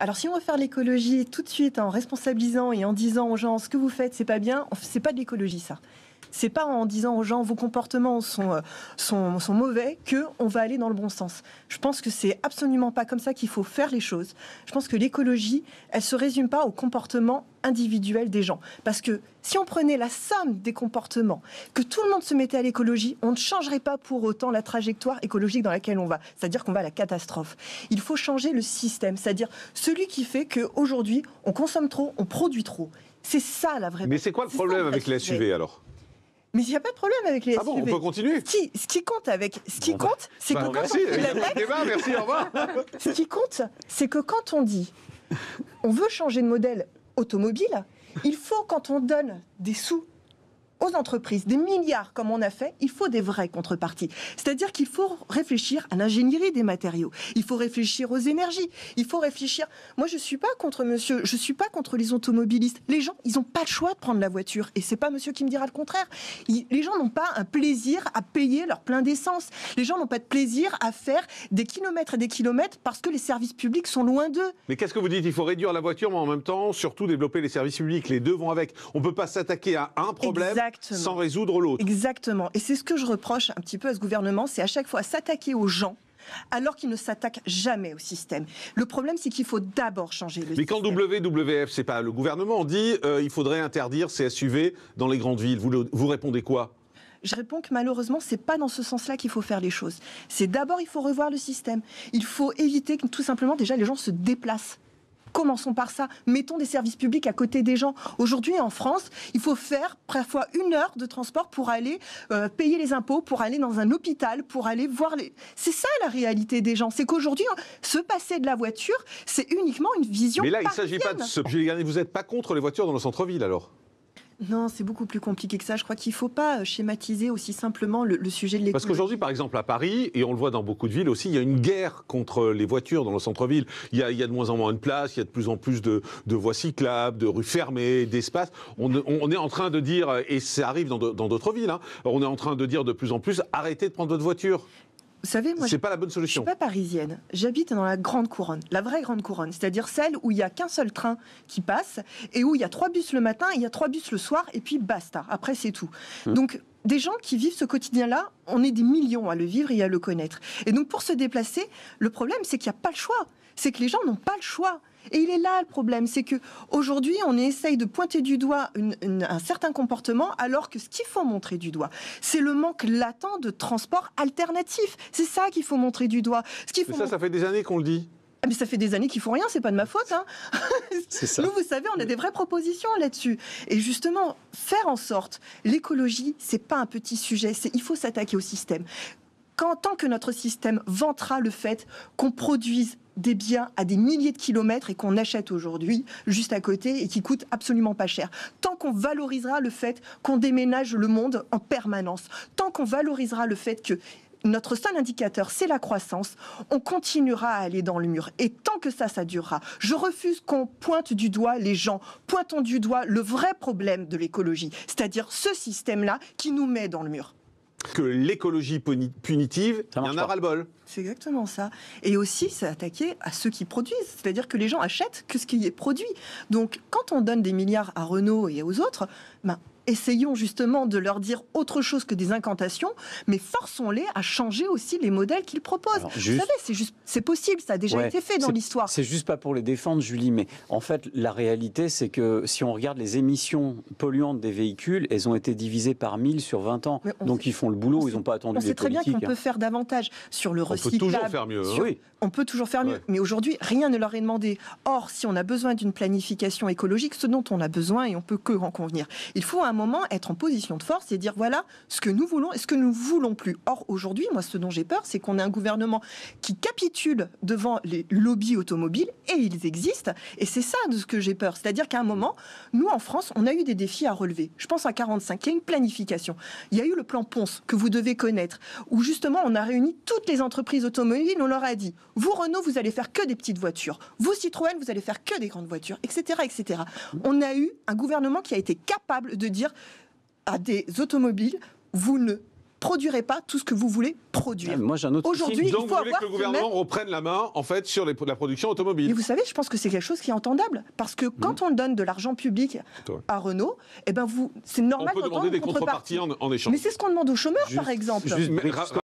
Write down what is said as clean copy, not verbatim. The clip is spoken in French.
Alors si on veut faire l'écologie tout de suite en responsabilisant et en disant aux gens ce que vous faites c'est pas bien, c'est pas de l'écologie ça. C'est pas en disant aux gens vos comportements sont mauvais qu'on va aller dans le bon sens. Je pense que c'est absolument pas comme ça qu'il faut faire les choses. Je pense que l'écologie, elle se résume pas au comportement individuel des gens. Parce que si on prenait la somme des comportements, que tout le monde se mettait à l'écologie, on ne changerait pas pour autant la trajectoire écologique dans laquelle on va. C'est-à-dire qu'on va à la catastrophe. Il faut changer le système, c'est-à-dire celui qui fait qu'aujourd'hui, on consomme trop, on produit trop. C'est ça la vraie... Mais c'est quoi le problème avec les SUV alors ? Mais il n'y a pas de problème avec les SUV. Ah bon, on peut continuer ? Ce qui compte, c'est que quand merci, merci, au revoir. Ce qui compte, c'est que quand on dit on veut changer de modèle automobile, il faut, quand on donne des sous aux entreprises, des milliards comme on a fait, il faut des vraies contreparties. C'est-à-dire qu'il faut réfléchir à l'ingénierie des matériaux, il faut réfléchir aux énergies, il faut réfléchir... Moi, je suis pas contre les automobilistes. Les gens, ils n'ont pas le choix de prendre la voiture. Et c'est pas monsieur qui me dira le contraire. Les gens n'ont pas un plaisir à payer leur plein d'essence. Les gens n'ont pas de plaisir à faire des kilomètres et des kilomètres parce que les services publics sont loin d'eux. Mais qu'est-ce que vous dites ? Il faut réduire la voiture, mais en même temps, surtout développer les services publics. Les deux vont avec. On ne peut pas s'attaquer à un problème... Exactement. Sans résoudre l'autre. Exactement. Et c'est ce que je reproche un petit peu à ce gouvernement, c'est à chaque fois s'attaquer aux gens, alors qu'ils ne s'attaquent jamais au système. Le problème, c'est qu'il faut d'abord changer le système. Mais quand WWF, c'est pas le gouvernement, on dit il faudrait interdire ces SUV dans les grandes villes. Vous répondez quoi ? Je réponds que malheureusement, c'est pas dans ce sens-là qu'il faut faire les choses. C'est d'abord, il faut revoir le système. Il faut éviter que tout simplement, déjà, les gens se déplacent. Commençons par ça. Mettons des services publics à côté des gens. Aujourd'hui, en France, il faut faire parfois 1 heure de transport pour aller payer les impôts, pour aller dans un hôpital, pour aller voir les... C'est ça la réalité des gens. C'est qu'aujourd'hui, se passer de la voiture, c'est uniquement une vision parisienne. Mais là, il ne s'agit pas de vous n'êtes pas contre les voitures dans le centre-ville, alors ? Non, c'est beaucoup plus compliqué que ça. Je crois qu'il ne faut pas schématiser aussi simplement le sujet de l'écologie. Parce qu'aujourd'hui, par exemple, à Paris, et on le voit dans beaucoup de villes aussi, il y a une guerre contre les voitures dans le centre-ville. Il y a de moins en moins de place, il y a de plus en plus de voies cyclables, de rues fermées, d'espaces. On est en train de dire, et ça arrive dans d'autres villes, hein, on est en train de dire de plus en plus, arrêtez de prendre votre voiture. Vous savez, moi, c'est pas la bonne solution. Je ne suis pas parisienne. J'habite dans la grande couronne, la vraie grande couronne, c'est-à-dire celle où il n'y a qu'un seul train qui passe et où il y a 3 bus le matin, il y a 3 bus le soir et puis basta. Après, c'est tout. Donc, des gens qui vivent ce quotidien-là, on est des millions à le vivre et à le connaître. Et donc, pour se déplacer, le problème, c'est qu'il n'y a pas le choix. C'est que les gens n'ont pas le choix. Et il est là le problème, c'est qu'aujourd'hui, on essaye de pointer du doigt un certain comportement, alors que ce qu'il faut montrer du doigt, c'est le manque latent de transport alternatif. C'est ça qu'il faut montrer du doigt. Ça fait des années qu'on le dit. Ah mais ça fait des années qu'ils font rien, c'est pas de ma faute. Hein. C'est ça. Nous, vous savez, on a des vraies propositions là-dessus. Et justement, faire en sorte, l'écologie, c'est pas un petit sujet, il faut s'attaquer au système. Tant que notre système vantera le fait qu'on produise des biens à des milliers de kilomètres et qu'on achète aujourd'hui juste à côté et qui coûtent absolument pas cher. Tant qu'on valorisera le fait qu'on déménage le monde en permanence. Tant qu'on valorisera le fait que notre seul indicateur, c'est la croissance, on continuera à aller dans le mur. Et tant que ça durera. Je refuse qu'on pointe du doigt les gens. Pointons du doigt le vrai problème de l'écologie, c'est-à-dire ce système-là qui nous met dans le mur. Que l'écologie punitive, il y en a ras-le-bol. C'est exactement ça. Et aussi, c'est attaquer à ceux qui produisent. C'est-à-dire que les gens achètent que ce qui est produit. Donc, quand on donne des milliards à Renault et aux autres, essayons justement de leur dire autre chose que des incantations, mais forçons-les à changer aussi les modèles qu'ils proposent. Alors, vous savez, c'est possible, ça a déjà été fait dans l'histoire. C'est juste pas pour les défendre, Julie, mais en fait, la réalité, c'est que si on regarde les émissions polluantes des véhicules, elles ont été divisées par 1000 sur 20 ans. Donc ils font le boulot, ils n'ont pas attendu les politiques. On sait très bien qu'on peut faire davantage sur le recyclable. On peut toujours faire mieux. Oui. On peut toujours faire mieux, mais aujourd'hui, rien ne leur est demandé. Or, si on a besoin d'une planification écologique, ce dont on a besoin, et on peut que en convenir, il faut à un moment être en position de force et dire voilà ce que nous voulons et ce que nous ne voulons plus. Or, aujourd'hui, moi, ce dont j'ai peur, c'est qu'on ait un gouvernement qui capitule devant les lobbies automobiles, et ils existent, et c'est ça de ce que j'ai peur. C'est-à-dire qu'à un moment, nous, en France, on a eu des défis à relever. Je pense à 45, il y a une planification. Il y a eu le plan Ponce, que vous devez connaître, où justement, on a réuni toutes les entreprises automobiles, on leur a dit vous, Renault, vous allez faire que des petites voitures. Vous, Citroën, vous allez faire que des grandes voitures, etc., etc. On a eu un gouvernement qui a été capable de dire à des automobiles, vous ne produirez pas tout ce que vous voulez produire. Moi, j'ai un autre Aujourd'hui, donc vous voulez que le gouvernement reprenne la main en fait sur la production automobile. Mais vous savez, je pense que c'est quelque chose qui est entendable parce que quand on donne de l'argent public à Renault, eh ben c'est normal. On peut demander des contreparties en échange. Mais c'est ce qu'on demande aux chômeurs, par exemple.